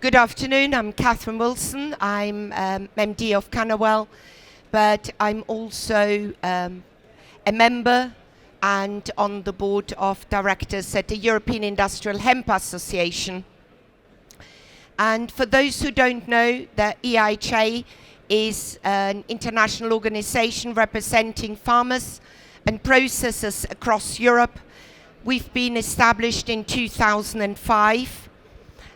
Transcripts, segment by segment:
Good afternoon, I'm Catherine Wilson. I'm MD of CannaWell, but I'm also a member and on the board of directors at the European Industrial Hemp Association. And for those who don't know, the EIHA is an international organization representing farmers and processors across Europe. We've been established in 2005.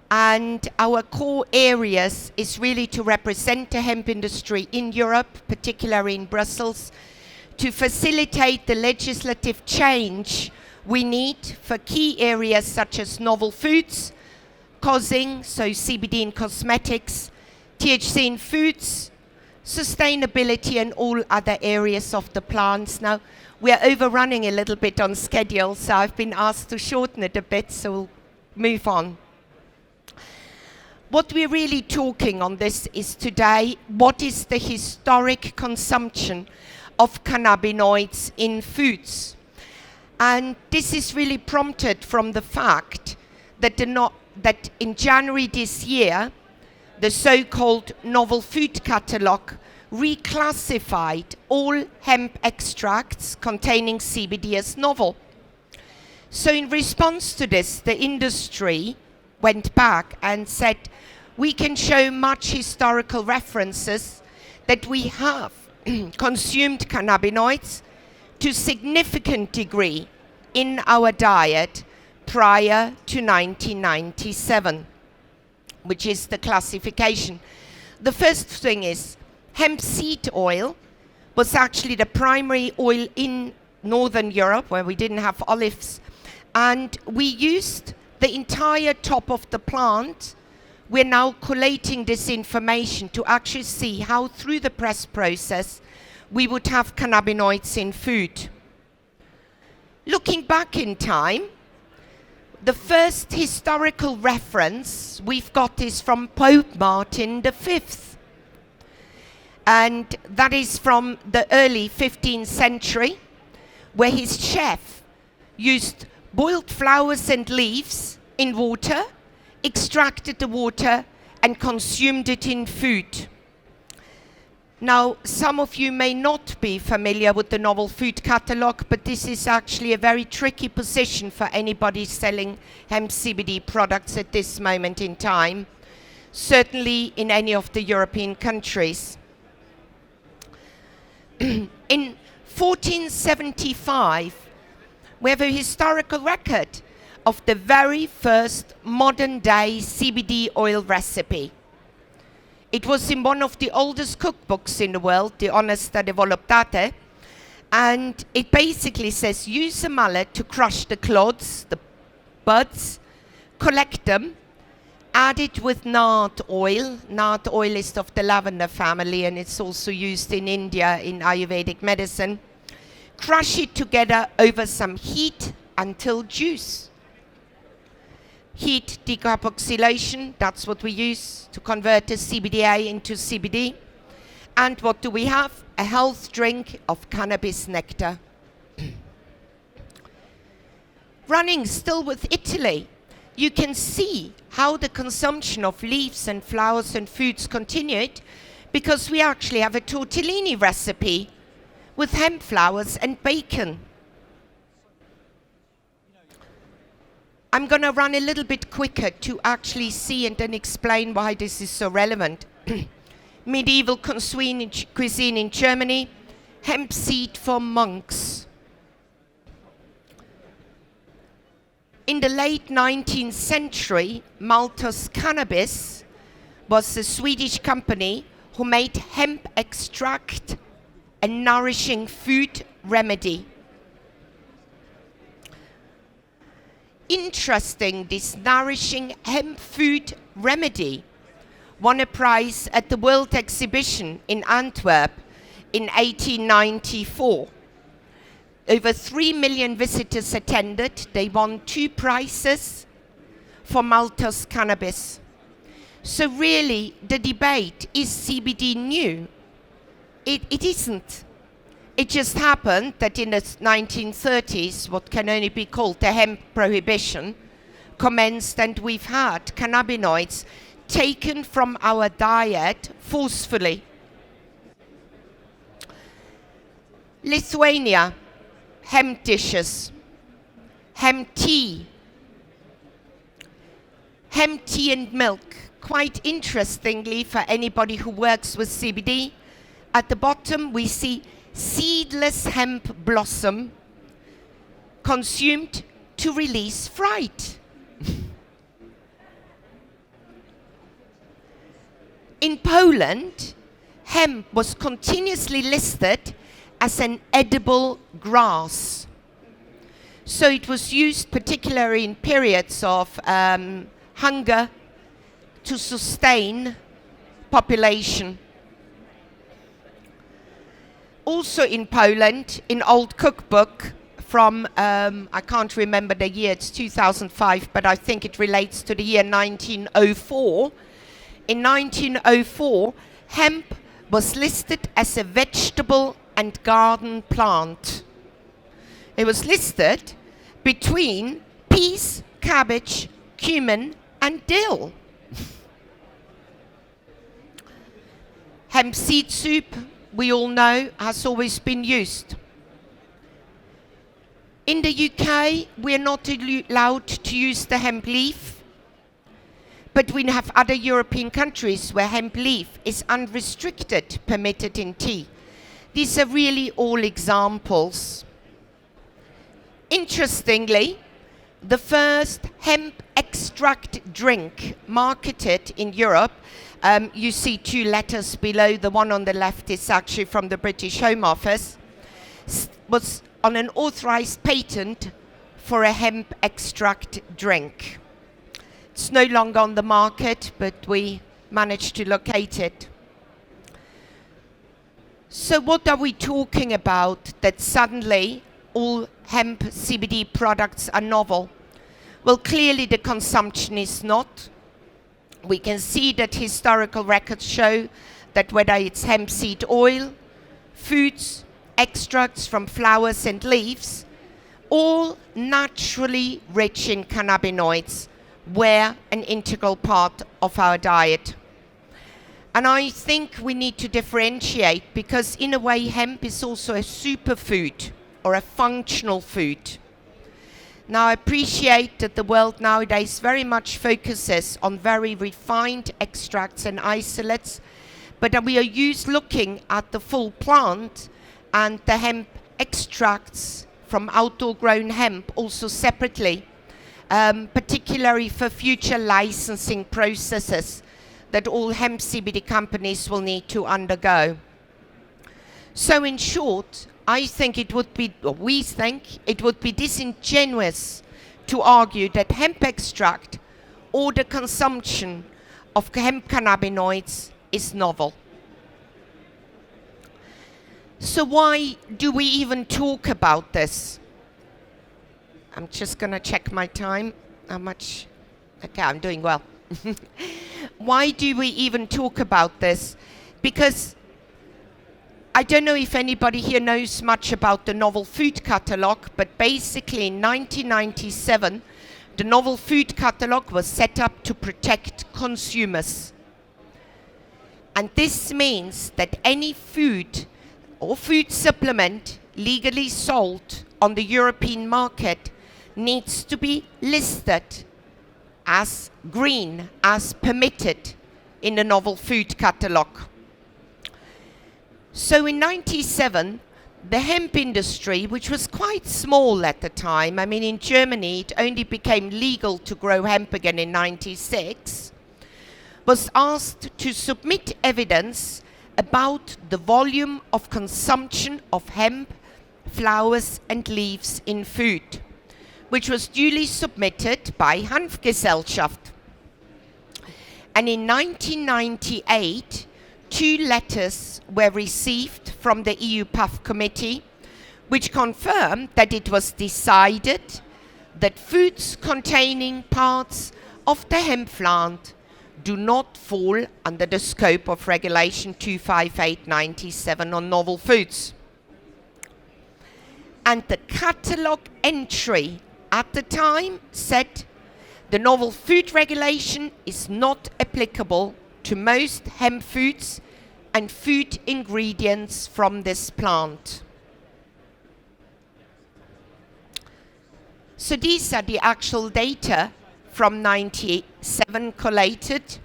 And our core areas is really to represent the hemp industry in Europe, particularly in Brussels, to facilitate the legislative change we need for key areas such as novel foods, causing, so CBD in cosmetics, THC in foods, sustainability and all other areas of the plants. Now, we're overrunning a little bit on schedule, so I've been asked to shorten it a bit, so we'll move on. What we're really talking on this is today, what is the historic consumption of cannabinoids in foods? And this is really prompted from the fact that, that in January this year, the so-called Novel Food Catalogue reclassified all hemp extracts containing CBD as novel. So in response to this, the industry went back and said, we can show much historical references that we have consumed cannabinoids to significant degree in our diet prior to 1997, which is the classification. The first thing is hemp seed oil was actually the primary oil in Northern Europe where we didn't have olives, and we used the entire top of the plant. We're now collating this information to actually see how through the press process we would have cannabinoids in food. Looking back in time, the first historical reference we've got is from Pope Martin V. And that is from the early 15th century, where his chef used boiled flowers and leaves in water, extracted the water and consumed it in food. Now, some of you may not be familiar with the Novel Food Catalogue, but this is actually a very tricky position for anybody selling hemp CBD products at this moment in time, certainly in any of the European countries. In 1475, we have a historical record of the very first modern-day CBD oil recipe. It was in one of the oldest cookbooks in the world, the Onesta de Voluptate, and it basically says, use a mallet to crush the clods, the buds, collect them, add it with nard oil. Nard oil is of the lavender family, and it's also used in India in Ayurvedic medicine. Crush it together over some heat until juice. Heat decarboxylation, that's what we use to convert the CBDA into CBD. And what do we have? A health drink of cannabis nectar. Running still with Italy, you can see how the consumption of leaves and flowers and foods continued, because we actually have a tortellini recipe with hemp flowers and bacon. I'm going to run a little bit quicker to actually see and then explain why this is so relevant. Medieval cuisine in Germany, hemp seed for monks. In the late 19th century, Malthus Cannabis was a Swedish company who made hemp extract a nourishing food remedy. Interesting, this nourishing hemp food remedy won a prize at the World Exhibition in Antwerp in 1894. Over 3 million visitors attended. They won 2 prizes for Malthus Cannabis. So really, the debate, is CBD new? It isn't. It just happened that in the 1930s, what can only be called the hemp prohibition commenced, and we've had cannabinoids taken from our diet forcefully. Lithuania, hemp dishes, hemp tea and milk. Quite interestingly, for anybody who works with CBD, at the bottom we see seedless hemp blossom consumed to release fright. In Poland, hemp was continuously listed as an edible grass. So it was used particularly in periods of hunger to sustain population. Also in Poland, in old cookbook from, I can't remember the year, it's 2005, but I think it relates to the year 1904. In 1904, hemp was listed as a vegetable and garden plant. It was listed between peas, cabbage, cumin, and dill. Hemp seed soup, we all know, has always been used. In the UK, we're not allowed to use the hemp leaf, but we have other European countries where hemp leaf is unrestricted, permitted in tea. These are really all examples. Interestingly, the first hemp extract drink marketed in Europe, you see two letters below, the one on the left is actually from the British Home Office, was on an authorized patent for a hemp extract drink. It's no longer on the market, but we managed to locate it. So what are we talking about that suddenly all hemp CBD products are novel? Well, clearly the consumption is not. We can see that historical records show that whether it's hemp seed oil, foods, extracts from flowers and leaves, all naturally rich in cannabinoids, were an integral part of our diet. And I think we need to differentiate, because in a way hemp is also a superfood or a functional food. Now I appreciate that the world nowadays very much focuses on very refined extracts and isolates, but we are looking at the full plant and the hemp extracts from outdoor grown hemp also separately, particularly for future licensing processes that all hemp CBD companies will need to undergo. So in short, we think it would be disingenuous to argue that hemp extract or the consumption of hemp cannabinoids is novel. So why do we even talk about this? I'm just going to check my time. How much? Okay, I'm doing well. Why do we even talk about this? Because I don't know if anybody here knows much about the Novel Food Catalogue, but basically in 1997, the Novel Food Catalogue was set up to protect consumers. And this means that any food or food supplement legally sold on the European market needs to be listed as green, as permitted in the Novel Food Catalogue. So in 1997, the hemp industry, which was quite small at the time, I mean in Germany it only became legal to grow hemp again in 1996, was asked to submit evidence about the volume of consumption of hemp, flowers and leaves in food, which was duly submitted by Hanfgesellschaft. And in 1998, 2 letters were received from the EU PAF committee, which confirmed that it was decided that foods containing parts of the hemp plant do not fall under the scope of Regulation 258/97 on novel foods. And the catalogue entry at the time said The novel food regulation is not applicable to most hemp foods and food ingredients from this plant. So these are the actual data from 97 collated,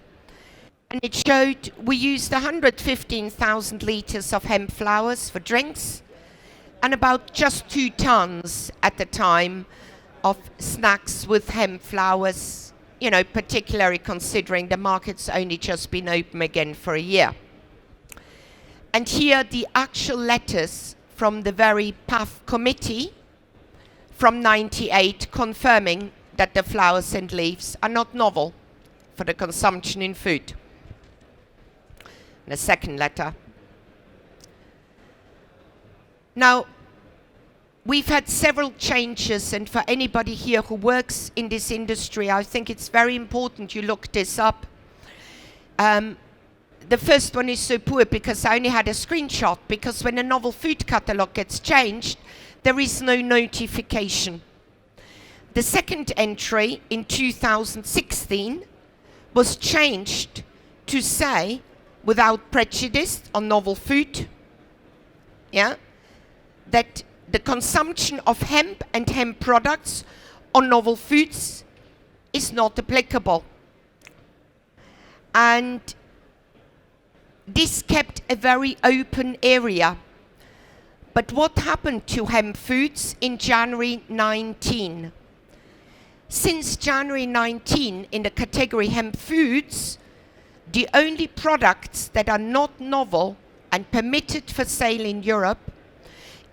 and it showed we used 115,000 liters of hemp flowers for drinks and about just 2 tons at the time of snacks with hemp flowers, you know, particularly considering the market's only just been open again for a year. And here the actual letters from the very PAF committee from 98 confirming that the flowers and leaves are not novel for the consumption in food. And a second letter. Now, we've had several changes, and for anybody here who works in this industry, I think it's very important you look this up. The first one is so poor because I only had a screenshot, because when a novel food catalogue gets changed, there is no notification. The second entry in 2016 was changed to say, without prejudice on novel food, that the consumption of hemp and hemp products on novel foods is not applicable. And this kept a very open area. But what happened to hemp foods in January 19? Since January 19, in the category hemp foods, the only products that are not novel and permitted for sale in Europe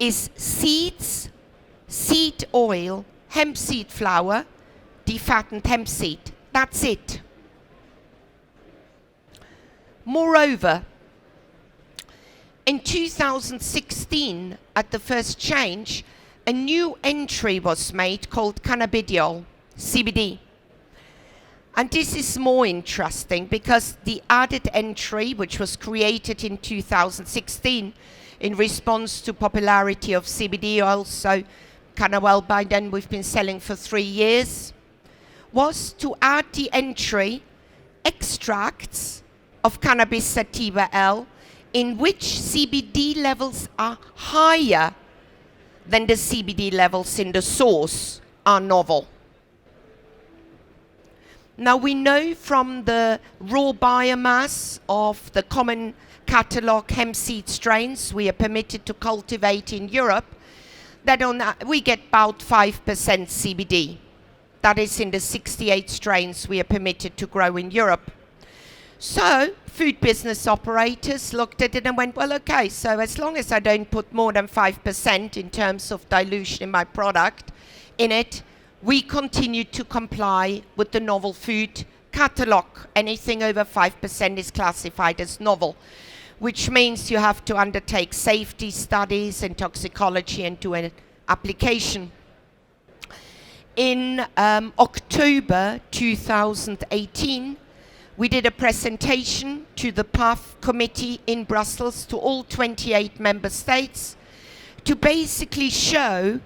is seeds, seed oil, hemp seed flour, defattened hemp seed. That's it. Moreover, in 2016, at the first change, a new entry was made called cannabidiol, CBD. And this is more interesting because the added entry, which was created in 2016 in response to popularity of CBD oil, so CannaWell by then we've been selling for 3 years, was to add the entry extracts of cannabis sativa L in which CBD levels are higher than the CBD levels in the source are novel. Now we know from the raw biomass of the common catalogue hemp seed strains we are permitted to cultivate in Europe that we get about 5% CBD. That is in the 68 strains we are permitted to grow in Europe. So food business operators looked at it and went, well, okay, so as long as I don't put more than 5% in terms of dilution in my product in it, we continue to comply with the novel food catalogue. Anything over 5% is classified as novel, which means you have to undertake safety studies and toxicology and do an application. In October 2018, we did a presentation to the PAF committee in Brussels to all 28 member states to basically show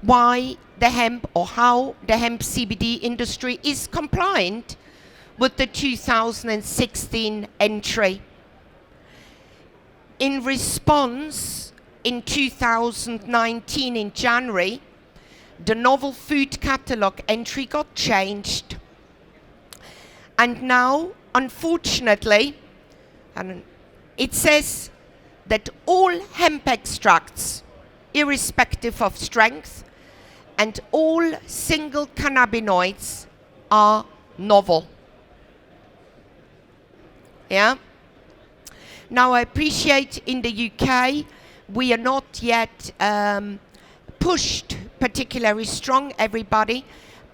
why the hemp or how the hemp CBD industry is compliant with the 2016 entry. In response, in 2019 in January, the novel food catalogue entry got changed. And now, unfortunately, it says that all hemp extracts, irrespective of strength, and all single cannabinoids are novel. Yeah? Now, I appreciate in the UK, we are not yet pushed particularly strong, everybody,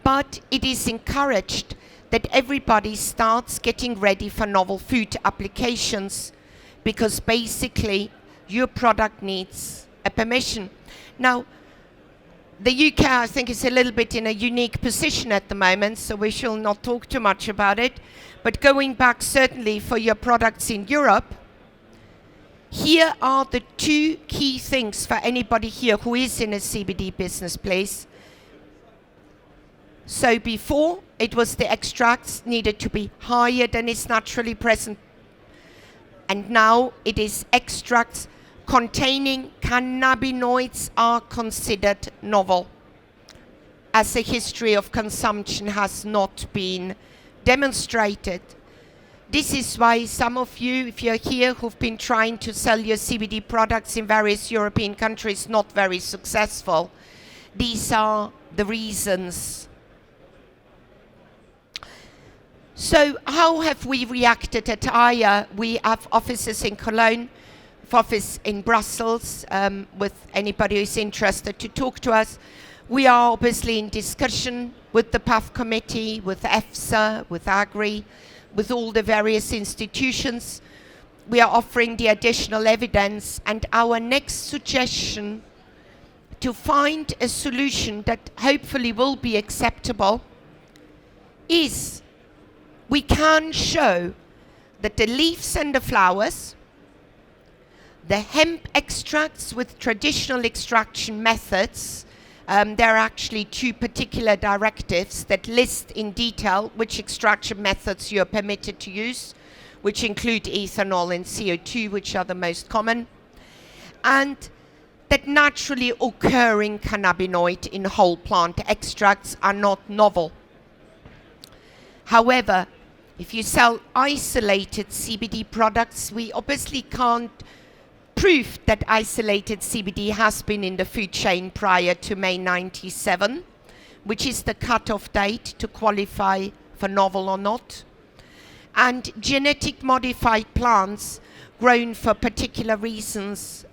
but it is encouraged that everybody starts getting ready for novel food applications, because basically your product needs a permission. Now, the UK, I think, is a little bit in a unique position at the moment, so we shall not talk too much about it. But going back certainly for your products in Europe, here are the 2 key things for anybody here who is in a CBD business, please. So before, it was the extracts needed to be higher than is naturally present. And now it is extracts containing cannabinoids are considered novel, as a history of consumption has not been demonstrated. This is why some of you, if you're here, who've been trying to sell your CBD products in various European countries, not very successful. These are the reasons. So how have we reacted at EIHA? We have offices in Cologne, office in Brussels, with anybody who's interested to talk to us. We are obviously in discussion with the PAF committee, with EFSA, with AGRI, with all the various institutions. We are offering the additional evidence, and our next suggestion to find a solution that hopefully will be acceptable is we can show that the leaves and the flowers, the hemp extracts with traditional extraction methods, there are actually 2 particular directives that list in detail which extraction methods you are permitted to use, which include ethanol and CO2, which are the most common, and that naturally occurring cannabinoid in whole plant extracts are not novel. However, if you sell isolated CBD products, we obviously can't prove that isolated CBD has been in the food chain prior to May 97, which is the cutoff date to qualify for novel or not. And genetic modified plants grown for particular reasons,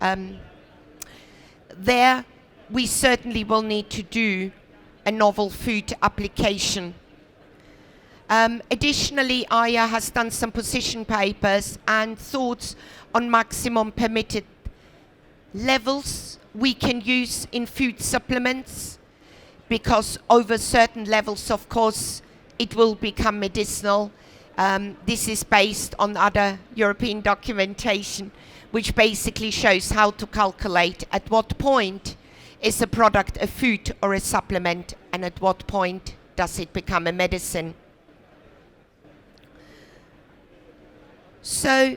there we certainly will need to do a novel food application. Additionally, EIHA has done some position papers and thoughts on maximum permitted levels we can use in food supplements, because over certain levels, of course, it will become medicinal. This is based on other European documentation, which basically shows how to calculate at what point is a product a food or a supplement, and at what point does it become a medicine. So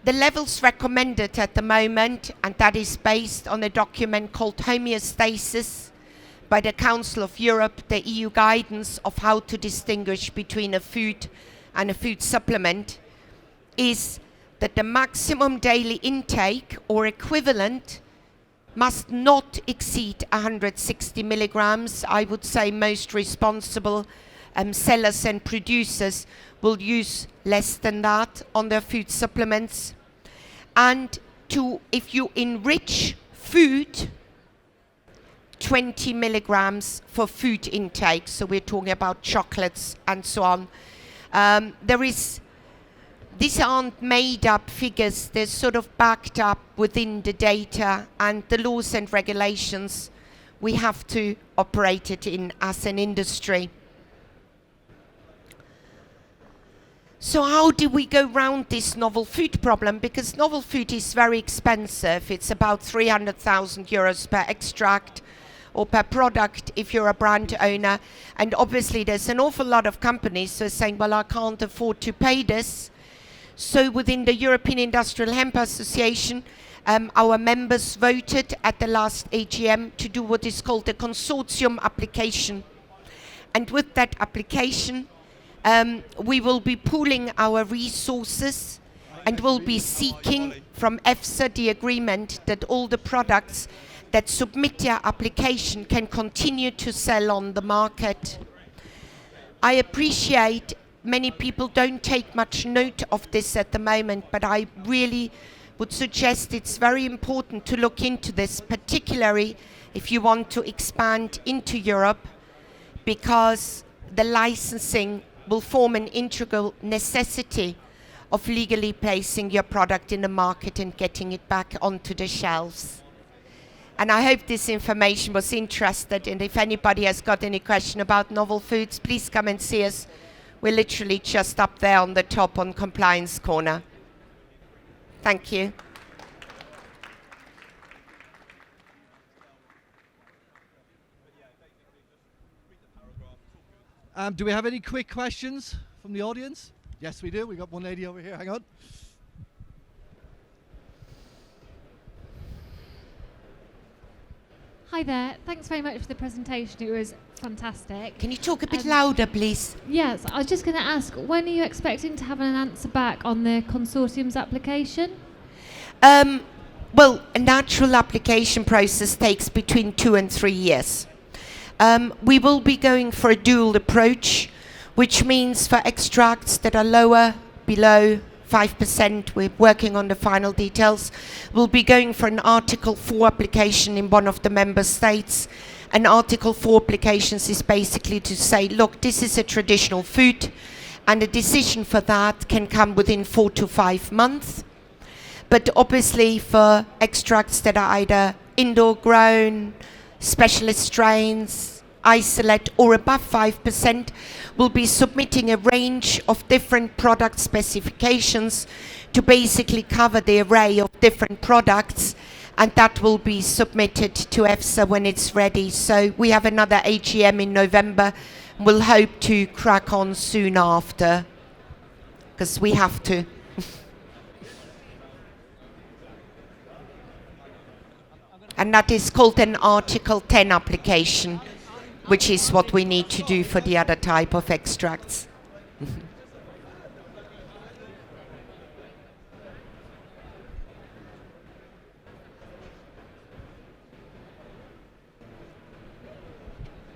the levels recommended at the moment, and that is based on a document called Homeostasis by the Council of Europe, the EU guidance of how to distinguish between a food and a food supplement, is that the maximum daily intake or equivalent must not exceed 160 milligrams. I would say most responsible sellers and producers will use less than that on their food supplements. And if you enrich food, 20 milligrams for food intake, so we're talking about chocolates and so on. These aren't made up figures, they're sort of backed up within the data and the laws and regulations we have to operate it in as an industry. So how do we go around this novel food problem? Because novel food is very expensive. It's about 300,000 euros per extract or per product if you're a brand owner. And obviously there's an awful lot of companies who are saying, well, I can't afford to pay this. So within the European Industrial Hemp Association, our members voted at the last AGM to do what is called the Consortium Application. And with that application, we will be pooling our resources and will be seeking from EFSA the agreement that all the products that submit their application can continue to sell on the market. I appreciate many people don't take much note of this at the moment, but I really would suggest it's very important to look into this, particularly if you want to expand into Europe, because the licensing will form an integral necessity of legally placing your product in the market and getting it back onto the shelves. And I hope this information was interesting, and if anybody has got any question about novel foods, please come and see us. We're literally just up there on the top on Compliance Corner. Thank you. Do we have any quick questions from the audience? Yes, we do. We've got one lady over here. Hang on. Hi there. Thanks very much for the presentation. It was fantastic. Can you talk a bit louder, please? Yes, I was just going to ask, when are you expecting to have an answer back on the consortium's application? Well, a natural application process takes between 2 and 3 years. We will be going for a dual approach, which means for extracts that are lower, below 5%, we're working on the final details. We'll be going for an Article 4 application in one of the member states. And Article 4 applications is basically to say, look, this is a traditional food, and a decision for that can come within 4 to 5 months. But obviously for extracts that are either indoor grown, specialist strains, isolate or above 5%, we'll be submitting a range of different product specifications to basically cover the array of different products, and that will be submitted to EFSA when it's ready. So we have another AGM in November. We'll hope to crack on soon after, because we have to. And that is called an Article 10 application, which is what we need to do for the other type of extracts.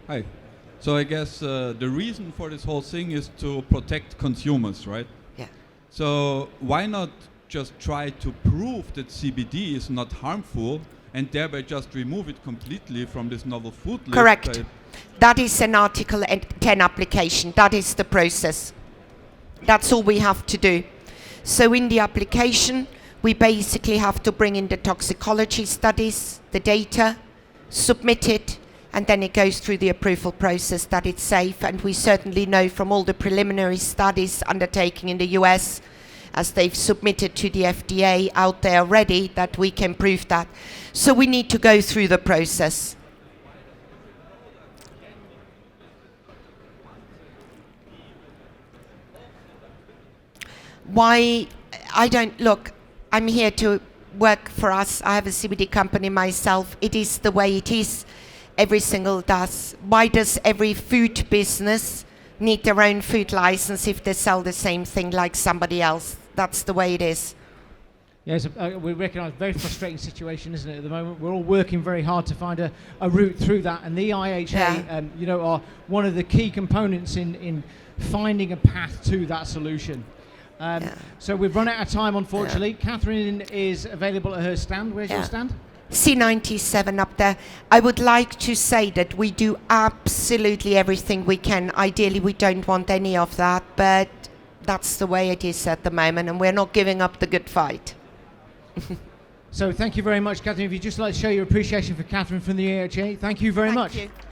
Hi. So I guess the reason for this whole thing is to protect consumers, right? Yeah. So why not just try to prove that CBD is not harmful and thereby just remove it completely from this novel food list? Correct. That is an Article 10 application. That is the process. That's all we have to do. So in the application, we basically have to bring in the toxicology studies, the data, submit it, and then it goes through the approval process that it's safe. And we certainly know from all the preliminary studies undertaken in the US, as they've submitted to the FDA out there already, that we can prove that. So we need to go through the process. Why? I don't, look, I'm here to work for us. I have a CBD company myself. It is the way it is. Every single does. Why does every food business need their own food license if they sell the same thing like somebody else? That's the way it is. Yes, we recognise a very frustrating situation, isn't it, at the moment? We're all working very hard to find a route through that, and the EIHA, are one of the key components in finding a path to that solution. So we've run out of time, unfortunately. Catherine is available at her stand. Where's your stand? C97 up there. I would like to say that we do absolutely everything we can. Ideally, we don't want any of that, but that's the way it is at the moment, and we're not giving up the good fight. So thank you very much, Catherine. If you'd just like to show your appreciation for Catherine from the EIHA, thank you very much. Thank you.